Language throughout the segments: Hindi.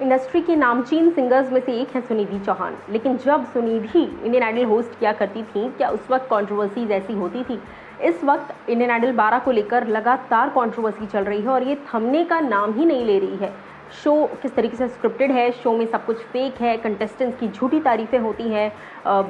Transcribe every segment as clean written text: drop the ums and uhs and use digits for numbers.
इंडस्ट्री की नामचीन सिंगर्स में से एक है सुनिधि चौहान। लेकिन जब सुनिधि इंडियन आइडल होस्ट किया करती थी, क्या उस वक्त कंट्रोवर्सीज ऐसी होती थी? इस वक्त इंडियन आइडल 12 को लेकर लगातार कंट्रोवर्सी चल रही है और ये थमने का नाम ही नहीं ले रही है। शो किस तरीके से स्क्रिप्टेड है, शो में सब कुछ फेक है, कंटेस्टेंट्स की झूठी तारीफ़ें होती हैं,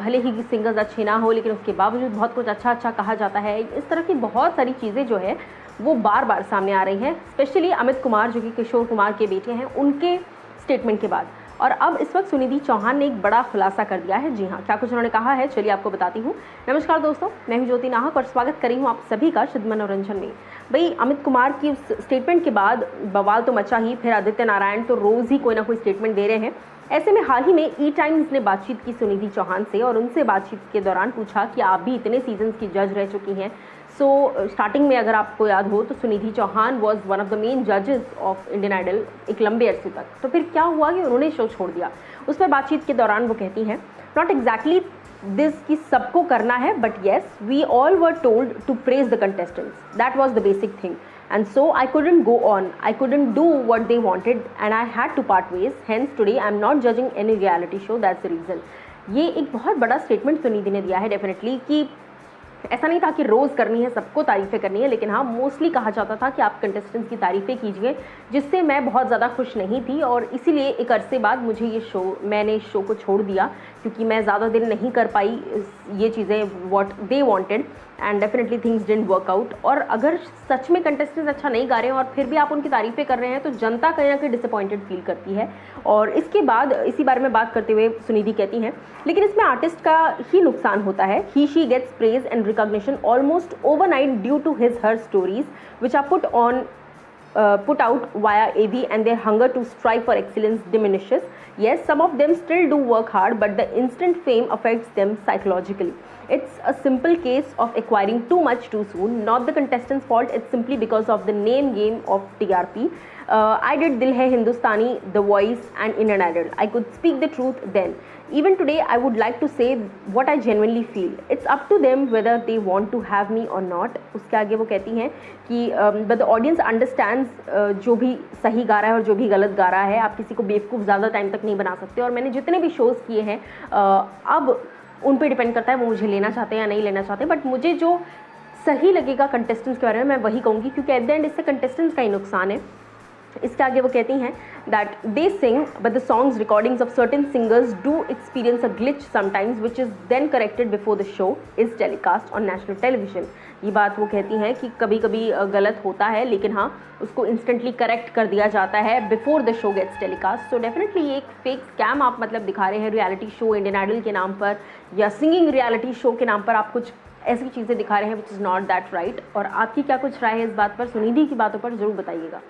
भले ही सिंगर्स अच्छे ना हो लेकिन उसके बावजूद बहुत कुछ अच्छा अच्छा कहा जाता है। इस तरह की बहुत सारी चीज़ें जो है वो बार बार सामने आ रही हैं, स्पेशली अमित कुमार जो कि किशोर कुमार के बेटे हैं, उनके स्टेटमेंट के बाद। और अब इस वक्त सुनिधि चौहान ने एक बड़ा खुलासा कर दिया है। जी हाँ, क्या कुछ उन्होंने कहा है, चलिए आपको बताती हूँ। नमस्कार दोस्तों, मैं हूँ ज्योति नाहक और स्वागत कर रही हूँ आप सभी का शुद्ध मनोरंजन में। भाई, अमित कुमार की उस स्टेटमेंट के बाद बवाल तो मचा ही, फिर आदित्य नारायण तो रोज़ ही कोई ना कोई स्टेटमेंट दे रहे हैं। ऐसे में हाल ही में ई टाइम्स ने बातचीत की सुनिधि चौहान से और उनसे बातचीत के दौरान पूछा कि आप भी इतने सीजन्स की जज रह चुकी हैं। स्टार्टिंग में अगर आपको याद हो तो Sunidhi Chauhan was one of the main जजेस ऑफ इंडियन आइडल एक लंबे अरसे तक। तो फिर क्या हुआ कि उन्होंने शो छोड़ दिया। उस पर बातचीत के दौरान वो कहती हैं, नॉट एग्जैक्टली दिस कि सबको करना है, but yes we all were told to praise the contestants, that was the basic thing and so I couldn't go on, I couldn't do what they wanted and I had to part ways, hence today I'm not judging any reality show, that's the reason। ये एक बहुत बड़ा स्टेटमेंट सुनिधि ने दिया है डेफिनेटली कि ऐसा नहीं था कि रोज़ करनी है, सबको तारीफ़ें करनी है, लेकिन हाँ मोस्टली कहा जाता था कि आप कंटेस्टेंट्स की तारीफ़ें कीजिए, जिससे मैं बहुत ज़्यादा खुश नहीं थी और इसीलिए एक अरसे बाद मैंने इस शो को छोड़ दिया क्योंकि मैं ज़्यादा दिन नहीं कर पाई ये चीज़ें what they wanted and definitely things didn't work out. और अगर सच में कंटेस्टेंट्स अच्छा नहीं गा रहे हैं और फिर भी आप उनकी तारीफ़ें कर रहे हैं तो जनता कहीं ना कहीं डिसअपॉइंटेड फील करती है। और इसके बाद इसी बारे में बात करते हुए सुनिधि कहती हैं, लेकिन इसमें आर्टिस्ट का ही नुकसान होता है। He she gets praise and recognition almost overnight due to her stories which are put out via AV and their hunger to strive for excellence diminishes. Yes, some of them still do work hard, but the instant fame affects them psychologically. It's a simple case of acquiring too much too soon, not the contestant's fault, it's simply because of the name game of TRP. I did Dil Hai Hindustani, The Voice and Indian Idol. I could speak the truth then. Even today, I would like to say what I genuinely feel. It's up to them whether they want to have me or not. उसके आगे वो कहती हैं कि but the audience understands जो भी सही गा रहा है और जो भी गलत गा रहा है, आप किसी को बेवकूफ़ ज़्यादा टाइम तक नहीं बना सकते। और मैंने जितने भी शोज़ किए हैं अब उन पे डिपेंड करता है वो मुझे लेना चाहते हैं या नहीं लेना चाहते, बट मुझे जो सही लगेगा कंटेस्टेंट्स के बारे में मैं वही कहूँगी, क्योंकि एट द एंड इससे कंटेस्टेंट्स का ही नुकसान है। इसके आगे वो कहती हैं that they sing but the songs recordings of certain singers do experience a glitch sometimes which is then corrected before the show is telecast on national television. ये बात वो कहती हैं कि कभी कभी गलत होता है, लेकिन हाँ उसको इंस्टेंटली करेक्ट कर दिया जाता है before the show gets telecast. So definitely ये एक फेक स्कैम आप मतलब दिखा रहे हैं रियलिटी शो इंडियन आइडल के नाम पर या सिंगिंग रियलिटी शो के नाम पर। आप कुछ ऐसी चीज़ें दिखा रहे हैं which is not that right. और आपकी क्या कुछ राय है इस बात पर, सुनिधि की बातों पर ज़रूर बताइएगा।